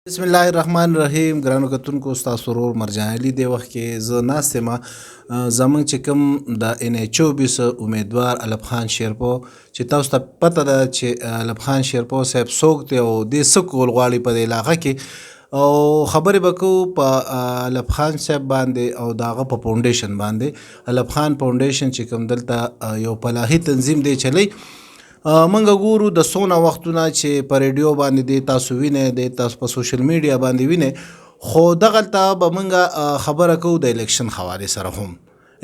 بسم الله الرحمن الرحیم. ګرانو کتونکو، ستاسو ورور مرجان علي دی وخت کې زه ناست یم. زمونږ چې کوم د NH24 امیدوار الف خان شیرپو چې تاسو ته پته ده چې الف خان شیرپو صاحب څوک دی او دې څه کول غواړي په دې علاقه کې، او خبرې به کوو په الف خان صاحب باندې او د هغه په فاونډیشن باندې. الف خان فاونډیشن چې کوم دلته یو فلاحي تنظیم دی چلی. منګه ګورو د سونه وختونه چې په ریډیو باندې دی تاسو وینئ، دی تاسو په سوشل میډیا باندې وینئ، خو دغلته به منګه خبره کوو د الیکشن حوالې سره. هم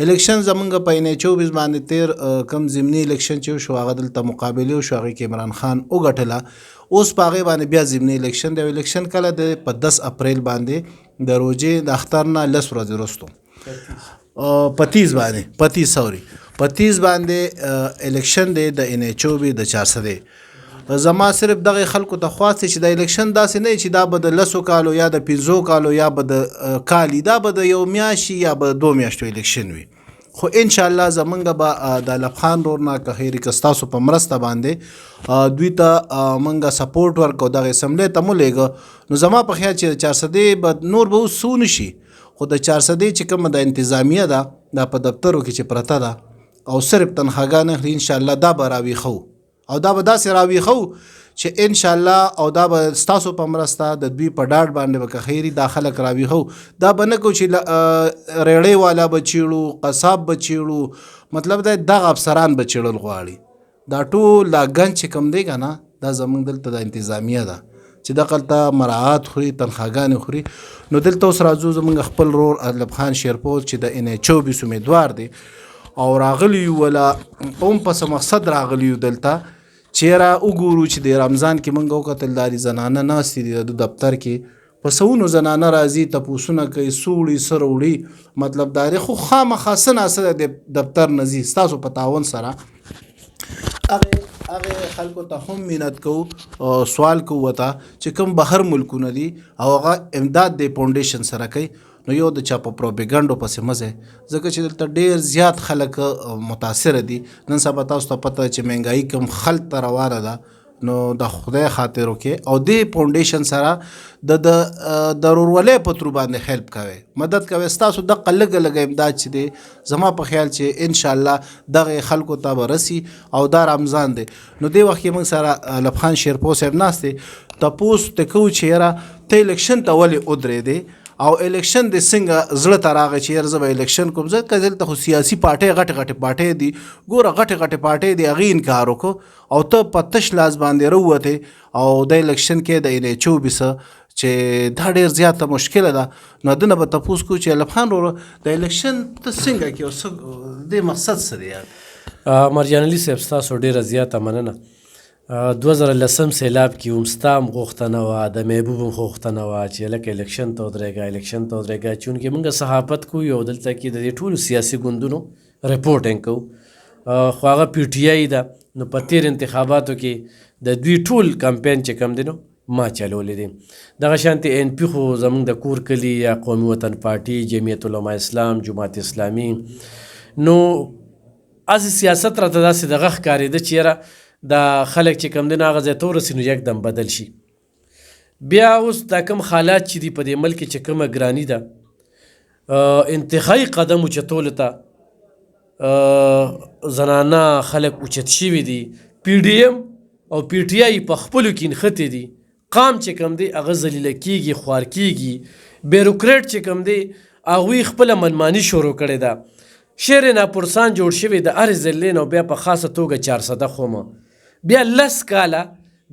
الیکشن زمونږ په NH24 باندې تیر کم ضمني الیکشن چې وشو هغه دلته مقابلې وشو، هغې کې عمران خان وګټله. اوس په هغې باندې بیا ضمني الیکشن دی. الیکشن کله دی؟ په 10 اپریل باندې د روژې د اختر نه 10 ورځې وروستو په 30 باندې الیکشن دی د NH24 د 400. زما صرف دغه خلکو ته خواست چې د الیکشن داسې نه چې دا به د 10 کالو یا د 15 کالو یا به د کالی، دا به د یو میاشتې یا به 2 میاشتو الیکشن وي. خو ان شاء الله زمونږ به د الف خان رورنا که خیري که ستاسو په مرسته باندې دوی ته مونږ سپورټ ورکو، دغه اسمبلی ته مو لیږه. نو زما په خیال چې د 400 به نور به اوس څه نشي، خو د 400 چې کومه د انتظامیه ده دا په دفترو کې چې پرته ده او صرف تنخواګانې اخلي، ان شاء الله دا به راویښو او دا به داسې راویښو چې ان شاء الله او دا به ستاسو په مرسته د دوی په ډاډ باندې به که خیري دا خلک راویښو. دا به نه کوو چې ریړۍ والا به چیړو، قصاب به چیړو، مطلب دا دغه افسران به چیړل غواړي. دا ټول دا ګنج چې کوم دی که نه، دا زمونږ دلته د انتظامیه ده چې دغلته مراعات خوري، تنخواګانې خوري. نو دلته اوس راځو زمونږ خپل رور الف خان شیرپو چې د NH24 امیدوار دی او راغلی یو ولا هم په څه مقصد راغلی یو دلته چیرې وګورو چې د رمضان کې موږ وکتل داري زنانه ناستې دي د دفتر کې، په سونو زنانه راځي تپوسونه کوي، سوړي سره وړي، مطلب داري خو خامخا څه ناسه د دفتر نه ځي ستاسو په تعاون سره. هغه خلکو ته هم مینت کوو، سوال کوو ورته چې کوم بهر ملکونه دي او هغه امداد د فاونډیشن سره کوي. نو یو د چا په پروپیګنډو پسې مه ځئ، ځکه چې دلته ډېر زیات خلک متاثره دي. نن سبا تاسو ته پته چې مهنګایي کوم خلک ته روانه ده، نو د خدای خاطر وکړئ او دې فاونډیشن سره د ورورولۍ په ترو باندې هیلپ کوئ، مدد کوئ. ستاسو دغه لږه لږه امداد چې دی زما په خیال چې ان شاء الله دغه خلکو ته به رسي او دا رمضان دی. نو دې وخت کې موږ سره الف خان شیرپو صاحب ناست دی. تپوس ته کوو چې یاره ته الیکشن ته ولې ودرېدې او الیکشن د څنګه زړه ته راغی چې یاره زه به الیکشن کوم. ځکه دلته خو سیاسي پارټۍ غټې غټې پارټۍ دي، ګوره غټې غټې پارټۍ دي، هغې انکار وکړو او ته په تش لاس باندې راووتې او د الیکشن کې د NH24 چې دا ډېر زیاته مشکله ده. نو دنه به تپوس کوو چې الف خان وروره د الیکشن ته څنګه کې او دې مقصد څه دی؟ یار مرجان علي صاحب ستاسو ډېره زیاته مننه. 2010 سیلاب کې هم ستا هم غوښتنه وه، د محبوب هم غوښتنه وه چې لکه الیکشن ته ودرېږه چونکې موږ صحافت کوو او دلته کې د دې ټولو سیاسي ګوندونو رپورټینګ کوو. خو هغه PTI ده، نو په تیر انتخاباتو کې د دوی ټول کمپین چې کم دی نو ما چلولی دی. دغه شانتې NP خو زموږ د کور کلي یا قومي وطن پارټي، جمعیت علما اسلام، جماعت اسلامي، نو هسې سیاست راته داسې دغه ښکارېده چې یاره دا خلک چې کم دی نو هغه ځای ته ورسي نو یکدم بدل شي. بیا اوس دا کم حالات چې دي په دې ملک کې چې کومه ګراني ده، انتهایي قدم اوچتولو ته زنانه خلک اوچت شوي دي، PDM او PTI په خپلو کې نښتې دي، قام چې کم دی هغه ذلیله کېږي، خوار کېږي، بیروکریټ چې کم دی هغوی خپله منماني شروع کړې ده، شعر ناپرسان جوړ شوی د هرې ضلعې نه او بیا په خاصه توګه 400 خومه بیا 10 کاله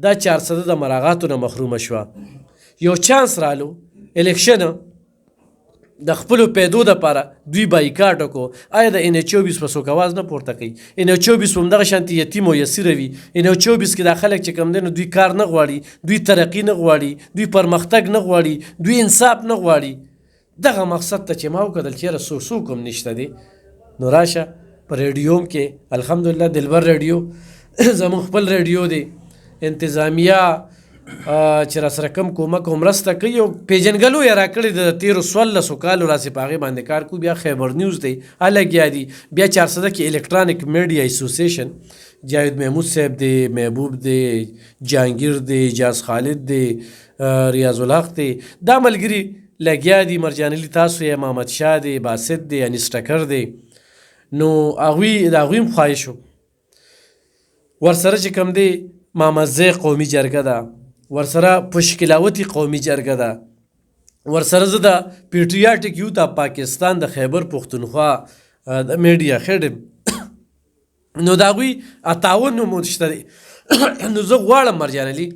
دا 400 د مراغاتو نه محرومه شوه. یو چانس رالو الیکشن د خپلو پیدو دپاره دوی بایکاټ وکړو. آیا د NH24 په څوک اواز نه پورته کوي؟ NH24 هم دغه شانتې یتیم او یسیره وي. NH24 کې دا خلک چې کوم دی نو دوی کار نه غواړي، دوی ترقي نه غواړي، دوی پرمختګ نه غواړي، دوی انصاف نه غواړي. دغه مقصد ته چې ما وکتل چې یاره څوک هم نشته دی، نو راشه په ریډیو کې الحمدلله دلبر ریډیو زموږ خپل ریډیو دی، انتظامیه چې را سره کم کومک او مرسته کوي او پیژنګلو یې راکړې د 1300 کالو راسې په هغې باندې کار کوو. بیا خیبر نیوز دی لګیا دي، بیا 400 کې الکترانیک میډیا ایسوسیشن جاوید محمود صاحب دی، محبوب دی، جهانگیر دی، اجاز خالد دی، ریاض الحق دی، دا ملګري لګیا دي. مرجان علي تاسو یې، محمد شاه دی، باسط دی، انیس ټکر دی. نو د هغوی هم خواهش و. ورسره چې کوم دی مامزی قومي جرګه ده، ورسره پشکلاوتي قومي جرګه ده، ورسره زه د پیټریاټک یوت اف پاکستان د خیبر پښتونخوا د میډیا خیډ نو د هغوی تعاون مو شته دی. نو زه غواړم مرجان علي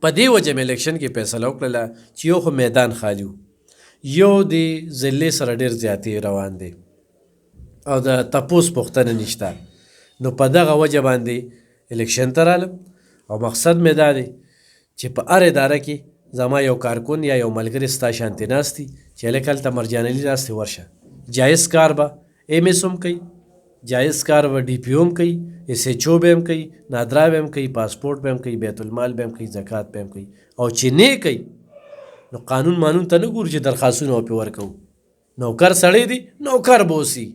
په دې وجه مې الیکشن کې فیصله وکړله چې یو خو میدان خالي و، یو د ضلع سره ډېر زیاتې روان دی او د تپوس پوښتنه نشته. نو په دغه وجه باندې الیکشن ته رالم او مقصد مې دا دی چې په هر اداره کې زما یو کارکون یا یو ملګری ستا شانتې ناست دي چې هلکه هلته مرجان علي ناست دی، ورشه. جایز کار به ایم ایس هم کوي، جایز کار به ډي پي هم کوي، ایس ایچ او به هم کوي، نادرا به هم کوي، پاسپورټ به هم کوي، بیت المال به هم کوي، زکات به هم کوي. او چې نه کوي نو قانون مانون ته نه ګورو چې درخواستونه به پرې ورکوو. نوکر سړی دی، نوکر به اوسي.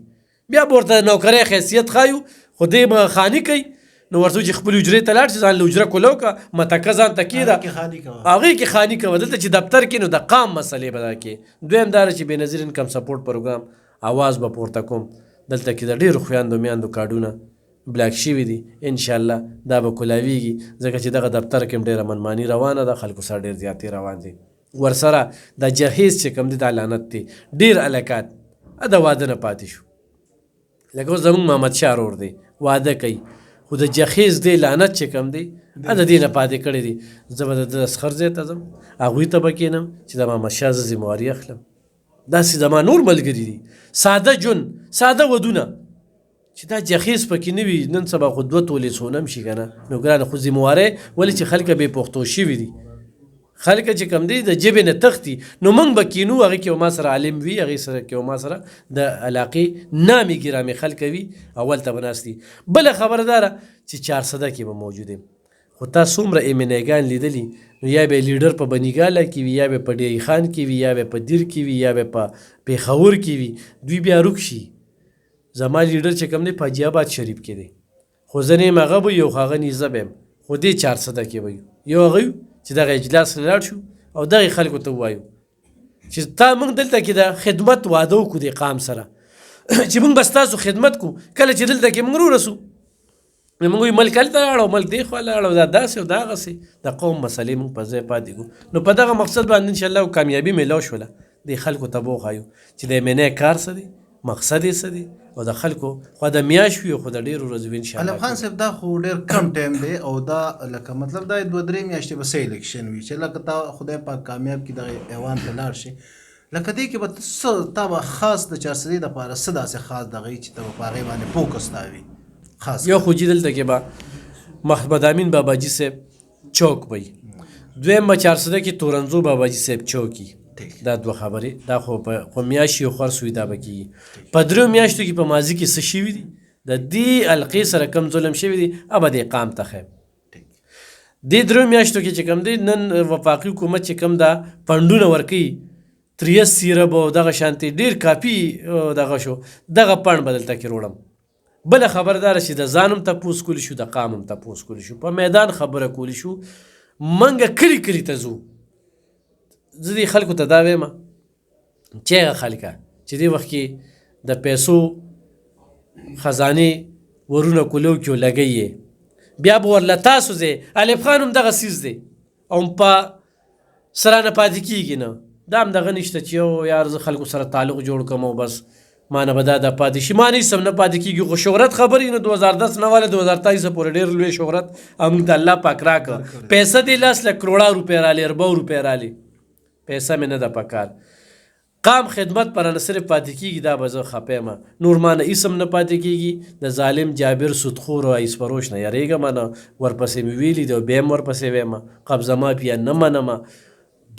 بیا به ورته نوکرۍ حیثیت ښایو، خو دی به خاني کوي. نو ورته چې خپل حجرې ته لاړ شي، ځان له حجره کولو که متکه ځان ته کېده هغې کې خاني کوه. دلته چې دفتر کې نو د قام مسلې به دا کې. دویم دا چې بېنظیر انکم سپورټ پروګرام اواز به پورته کوم. دلته کې د ډېرو خویندو میندو کارډونه بلاک شوي دي، انشاءالله دا به کولاویږي، ځکه چې دغه دفتر کې هم ډېره منماني روانه ده، خلکو سره ډېر زیاتې روان دي. ورسره د جهیز چې کوم دی دا لعنت دی، ډېر الکات د واده نه پاتې شو. لکه اوس زموږ محمد شاه ورور دی واده کوي، خو د جهیز دی لعنت چې کوم دی د دې نه پاتې کړی دی. زه به د اسخر ځای ته ځم، هغوی ته به کښېنم چې د محمد شاه زه ذمواري اخلم. داسې زما نور ملګري دي، ساده ژوند، ساده ودونه، چې دا جهیز پکې نه وي. نن سبا خو 2 تولې سونه هم شي که نه. نو ګرانه خو ذموارۍ ولې چې خلک بې پښتو شوي دي، خلک چې کوم دی د ژبې نه تښتي. نو موږ به کینو، هغې کې ما سره عالم وي، هغې سره کې ما سره د علاقې نامې ګرامې خلک وي، اول ته به ناست دي. بله خبره دا ده چې 400 کې به موجود یم. خو تا څومره ایمنیګان لیدلي، نو یا به لیډر په بنیګاله کې وي، یا به په ډیایي خان کې وي، یا به په دیر کې وي، یا به په پېښور کې وي. دوی بیا روک شي. زما لیډر چې کوم دی په حاجي آباد شریف کې دی، خو زه نه یم هغه به یو، خو هغه نیزه به یم، خو دې 400 کې به یو هغه چې دغه اجلاس لاړ شو او دغې خلکو ته ووایو چې تا موږ دلته کې د خدمت واده وکړو د قام سره چې موږ به ستاسو خدمت کوو. کله چې دلته کې موږ رورسو نو موږ وایو ملک هلته لاړو، ملک دې خوا لاړو، دا داسې او دا هغسې. د قوم مسلې موږ په ځای پاتې کړو. نو په دغه مقصد باندې انشاءالله کامیابي میلاو شوله. دې خلکو ته به وښایو چې د ایم کار څه دی، مقصد یې څه دی، او د خلکو خو د میاشت وي خو د ډېرو ورځو وي انشاءالله. علم خان صاحب دا خو ډېر کم ټایم دی او دا لکه مطلب دا 2-3 میاشتې به څه الیکشن وي چې لکه تا خدای پاک کامیاب کړي دغه ایوان ته لاړ شي. لکه دې کې به څه تا به خاص د 400 دپاره څه داسې خاص دغه چې ته به په هغې باندې فوکس تا وي خاص؟ یو خو چې دلته کې به محمد امین باباجي صاحب چوک وي، دویم به 400 کې تورنزو باباجي صاحب چوکي. دا 2 خبرې، دا خو میاشت یو خرڅ وي، دا به کېږي. په 3 میاشتو کې په ماضي کې څه شوي دي، د دې حلقې سره کم ظلم شوي دي، به د قام ته خیم. دې 3 میاشتو کې چې کوم دی نن وفاقي حکومت چې کوم دا فنډونه ورکوي 30 سیرب او دغه شانتې ډېر کافي دغه شو، دغه فنډ به دلته کې روړم. بله خبرداره چې د ځان هم تپوس کولی شو، د قام هم تپوس کولی شو، په میدان خبره کولی شو. منګه کلي کلي ته ځو. زه دې خلکو ته دا وایم چې هغه خلکه چې دې وخت کې د پیسو خزانې ورونه کولو کې لګوي، بیا به ورله تاسو ځئ. الف خان هم دغه څیز دی او په سره نه پاتې کېږي نه. دا هم دغه نشته چې یو یار زه خلکو سره تعلق جوړ کړم او بس ما نه به دا پاتې شي. ما نه هېڅ هم نه پاتې کېږي. خو شهرت خبرې نه 2010 نه واله 2023 پورې ډېر لوی شهرت موږ ته الله پاک راکړه. پیسه دې لاس له کروڑه روپۍ رالی، اربو روپۍ رالی، پیسه مې نه ده پکار. قام خدمت پر نه صرف پاتې کېږي، دا به زه خفه یم. نور ما نه هېڅ هم نه پاتې کېږي. د ظالم جابر سودخور او ایس فروش نه یارېږم نه، ورپسې مې ویلي دی او بیا هم ورپسې ویم قبضه مافیا نه منم.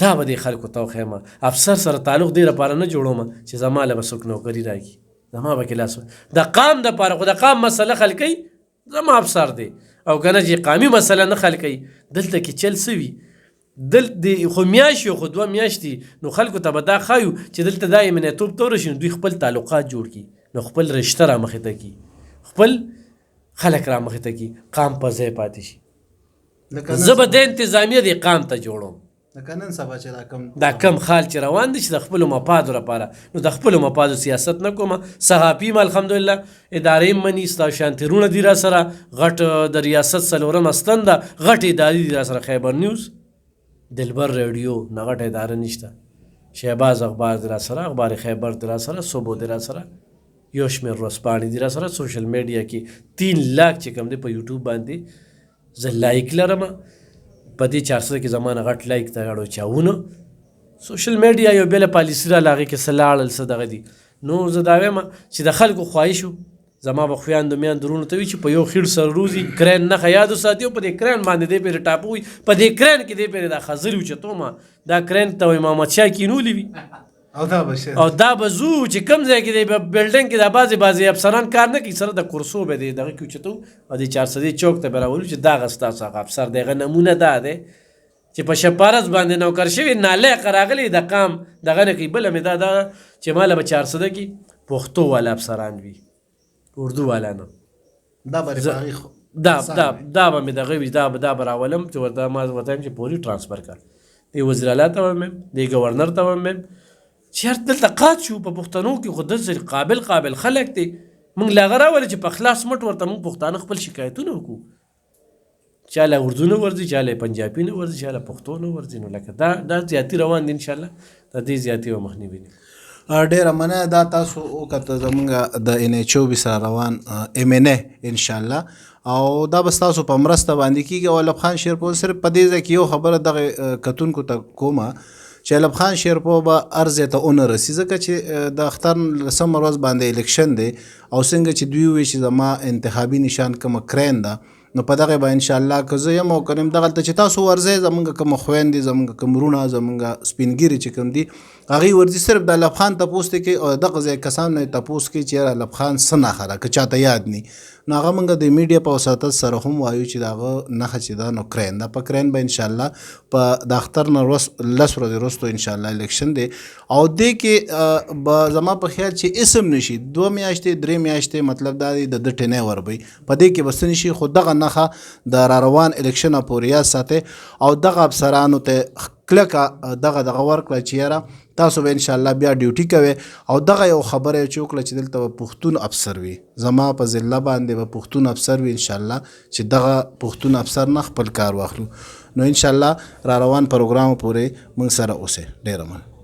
دا به دې خلکو ته وښیم. افسر سره تعلق دې لپاره نه جوړوم چې زما له به څوک نوکري راکړي، زما به کې لاس د قام دپاره. خو د قام مسله حل کوي زما افسر دی، او که نه چې قامي مسله نه حل کوي دلته کې چل سوي خو میاشت خو 2 میاشتې نو خلکو ته به دا ښایو چې دلته دا امنیتوب توره شي نو دوی خپل تعلقات جوړ کړي نو خپل رشته را مخې ته کړي خپل خلک را مخې ته کړي قام په ځای پاتې شي زه به د انتظامیه د قام ته جوړوم نن سبا چې دا کم خال چې روان دي چې د خپلو مفادو لپاره نو د خپلو مفادو سیاست نه کومه صحافي م الحمدلله ادارې مني ستا شانترونه دي را سره غټ د ریاست څلورم ستن ده غټ ادارې دي را سره خیبر نیوز دلبر ریډیو نه غټ اداره نشته شهباز اخبار دي را سره اخبار خیبر دي را سره صبح دي را سره یو شمېر ورځپاڼې دي را سره سوشل میډیا کې 3 لاک چې کوم دی په یوټیوب باندې زه لایک لرم په دې 400 کې زمانه غټ لایک ته غاړو چاونه سوشل میډیا یو بل پالیسی را لاغي کې سلاړل څه دغه دي نو زه دا وایم چې د خلکو خواهشو زما به خویاندو میاندرونو ته وي چې په یو خیړ سره روزي کرین نه یادو ساتي په دې کرین باندې دې پرې ټاپوي په دې کرین کې دې پرې دا خزر وچتوما دا کرین ته محمد شاه کینولې وي او دا به زو چې کم ځای کې د بلډینګ کې د بعضې افسران کار نه کوي سره د کرسو به دی دغه کې اوچتو او د 400 چوک ته به راولو چې دغه ستاسو هغه افسر دی هغه نمونه دا دی چې په شپارس باندې نوکر شوي نالایق راغلی د قام دغه نه کوي بله مې دا ده چې ماله به 400 کې پښتو والا افسران وي اردو والا نه دا به مې دغه وي دا به راولم چې ورته ما ورته وایم چې پورې ټرانسفر کړه دی وزیر اعلی ته وایم دی ګورنر ته وایم چېرته دلته قات شو په پښتنو کې خو دلته قابل خلک دی موږ له هغه راولې چې په خلاص مټ ورته موږ پښتانه خپل شکایتونه وکړو چا له اردو نه ورځي چا له پنجابي نه ورځي چا له پښتو نه ورځي نو لکه دا زیاتي روان دي انشاءالله د دې زیاتي به مخنیوي دي ډېره مننه دا تاسو وکړه زموږ د NH24 سره روان MNA انشاءالله او دا به ستاسو په مرسته باندې کېږي او ایلب خان شیرپور صرف په دې ځای کې یو خبره دغه کتونکو ته کومه چې ایلب خان شیرپور به ارزې ته ونه رسي ځکه چې د اختر 10 ورځ باندې الیکشن دی او څنګه چې دوی وایي چې زما انتخابي نشان کومه کرین ده نو په دغه به انشاءالله که زه یم او که یم دغلته چې تاسو ورځئ زمونږ کومه خویندې زمونږ کوم وروڼه زمونږ سپینګیري چې کوم دي هغوی ورځي صرف د ایلب خان تپوس دی کوي او دغه ځای کسان نه تپوس کوي چې یاره ایلب خان څه نښه ده که چاته یاد نی نو هغه موږ د میډیا په وساطت سره هم وایو چې د هغه نښه چې ده نو کرین ده په کرین به انشاءالله په د اختر نه 10 ورځې وروسته انشاءالله الیکشن دی او دې کې به زما په خیال چې اسم نشي 2 میاشتې 3 میاشتې مطلب دا دی د ټینې وربي په دې کې بس نشي خو دغه نښه د را روان الیکشن پورې یاد ساتئ او دغه افسرانو ته کلکه دغه ورکړه چې یاره تاسو به انشاءالله بیا ډیوټي کوئ او دغه یو خبره یې چې وکړه چې دلته به پښتون افسر وي زما په ضلع باندې به پښتون افسر وي انشاءالله چې دغه پښتون افسر نه خپل کار واخلو نو انشاءالله را روان پروګرام پورې موږ سره اوسئ ډېره مننه